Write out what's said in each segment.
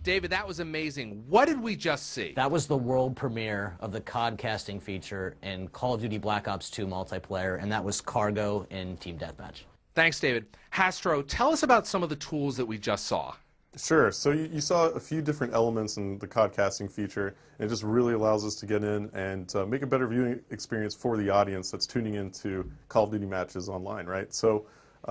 David, that was amazing. What did we just see? That was the world premiere of the CODCasting feature in Call of Duty Black Ops 2 multiplayer, and that was Cargo in Team Deathmatch. Thanks, David. Hastro, tell us about some of the tools that we just saw. Sure. So you saw a few different elements in the CODCasting feature, and it just really allows us to get in and make a better viewing experience for the audience that's tuning into Call of Duty matches online, right? So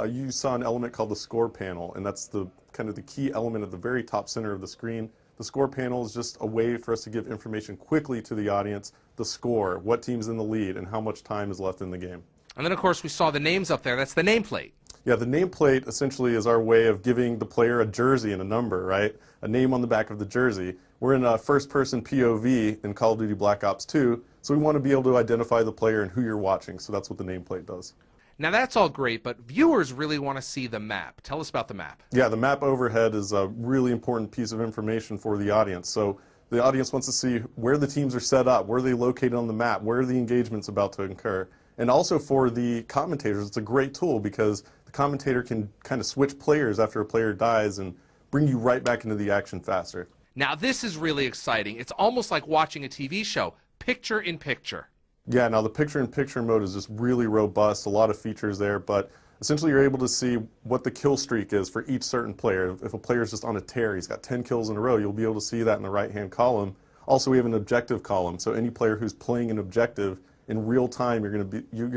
you saw an element called the score panel, and that's the kind of the key element at the very top center of the screen. The score panel is just a way for us to give information quickly to the audience, the score, what team's in the lead, and how much time is left in the game. And then, of course, we saw the names up there. That's the nameplate. Yeah, the nameplate essentially is our way of giving the player a jersey and a number, right? A name on the back of the jersey. We're in a first-person POV in Call of Duty Black Ops 2, so we want to be able to identify the player and who you're watching, so that's what the nameplate does. Now, that's all great, but viewers really want to see the map. Tell us about the map. Yeah, the map overhead is a really important piece of information for the audience. So the audience wants to see where the teams are set up, where are they located on the map, where are the engagements about to occur. And also for the commentators, it's a great tool because the commentator can kind of switch players after a player dies and bring you right back into the action faster. Now, this is really exciting. It's almost like watching a TV show, picture in picture. Yeah, now the picture-in-picture mode is just really robust, a lot of features there, but essentially you're able to see what the kill streak is for each certain player. If a player is just on a tear, he's got 10 kills in a row, you'll be able to see that in the right-hand column. Also, we have an objective column, so any player who's playing an objective in real time, you're going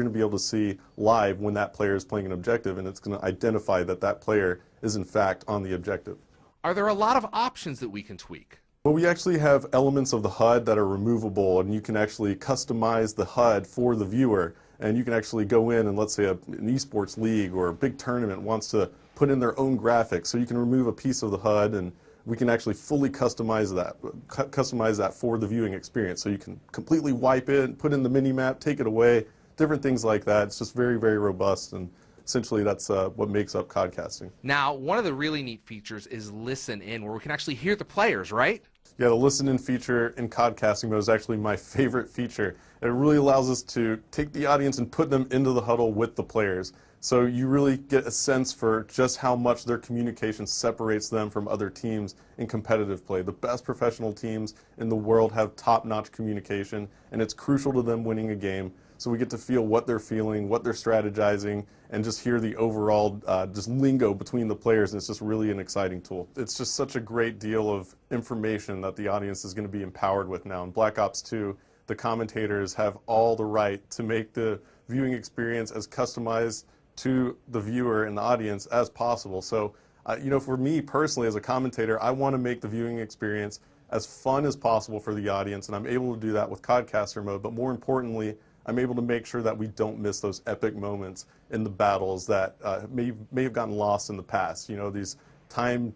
to be able to see live when that player is playing an objective, and it's going to identify that that player is in fact on the objective. Are there a lot of options that we can tweak? Well, we actually have elements of the HUD that are removable, and you can actually customize the HUD for the viewer. And you can actually go in and, let's say, an esports league or a big tournament wants to put in their own graphics, so you can remove a piece of the HUD, and we can actually fully customize that for the viewing experience. So you can completely wipe it, put in the mini-map, take it away, different things like that. It's just very, very robust, and essentially that's what makes up CODCasting. Now, one of the really neat features is Listen In, where we can actually hear the players, right? Yeah, the Listen In feature in CODCasting mode is actually my favorite feature. It really allows us to take the audience and put them into the huddle with the players. So you really get a sense for just how much their communication separates them from other teams in competitive play. The best professional teams in the world have top-notch communication, and it's crucial to them winning a game. So we get to feel what they're feeling, what they're strategizing, and just hear the overall just lingo between the players, and it's just really an exciting tool. It's just such a great deal of information that the audience is going to be empowered with now. In Black Ops 2, the commentators have all the right to make the viewing experience as customized to the viewer and the audience as possible. So, you know, for me personally as a commentator, I want to make the viewing experience as fun as possible for the audience, and I'm able to do that with CODCaster mode, but more importantly, I'm able to make sure that we don't miss those epic moments in the battles that may have gotten lost in the past. You know, these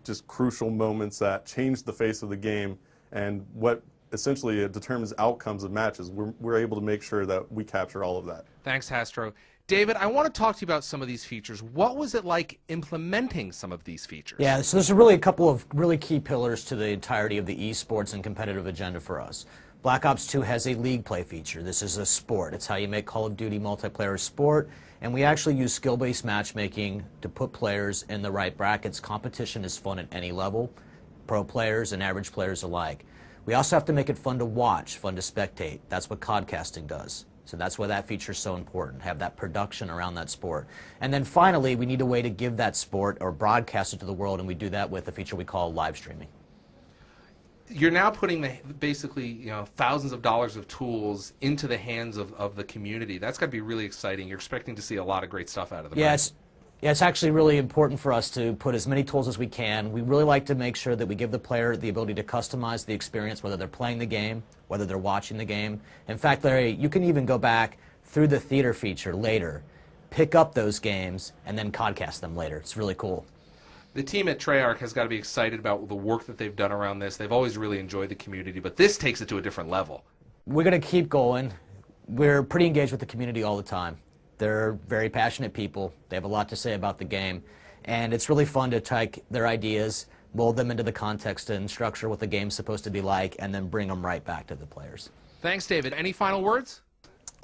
just crucial moments that change the face of the game, and what essentially determines outcomes of matches. We're able to make sure that we capture all of that. Thanks, Hastro. David, I want to talk to you about some of these features. What was it like implementing some of these features? Yeah, so there's really a couple of really key pillars to the entirety of the esports and competitive agenda for us. Black Ops 2 has a league play feature. This is a sport. It's how you make Call of Duty multiplayer a sport, and we actually use skill-based matchmaking to put players in the right brackets. Competition is fun at any level, pro players and average players alike. We also have to make it fun to watch, fun to spectate. That's what CODCasting does. So that's why that feature is so important, have that production around that sport. And then finally, we need a way to give that sport or broadcast it to the world, and we do that with a feature we call live streaming. You're now putting basically thousands of dollars of tools into the hands of the community. That's got to be really exciting. You're expecting to see a lot of great stuff out of them. Yes. Yeah, it's actually really important for us to put as many tools as we can. We really like to make sure that we give the player the ability to customize the experience, whether they're playing the game, whether they're watching the game. In fact, Larry, you can even go back through the theater feature later, pick up those games, and then CODcast them later. It's really cool. The team at Treyarch has got to be excited about the work that they've done around this. They've always really enjoyed the community, but this takes it to a different level. We're going to keep going. We're pretty engaged with the community all the time. They're very passionate people. They have a lot to say about the game, and it's really fun to take their ideas, mold them into the context and structure what the game's supposed to be like, and then bring them right back to the players. Thanks, David. Any final words?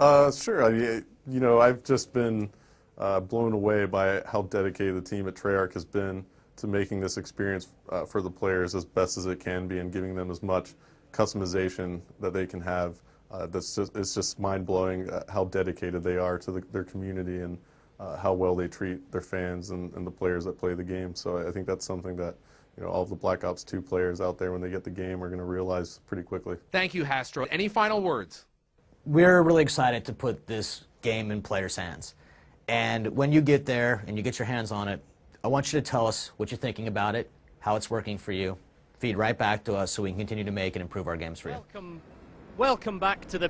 Sure. I've just been blown away by how dedicated the team at Treyarch has been to making this experience for the players as best as it can be and giving them as much customization that they can have. It's just mind-blowing how dedicated they are to their community and how well they treat their fans and the players that play the game. So I think that's something that all of the Black Ops 2 players out there when they get the game are going to realize pretty quickly. Thank you, Hastro. Any final words? We're really excited to put this game in players' hands. And when you get there and you get your hands on it, I want you to tell us what you're thinking about it, how it's working for you. Feed right back to us so we can continue to make and improve our games for you. Welcome back to the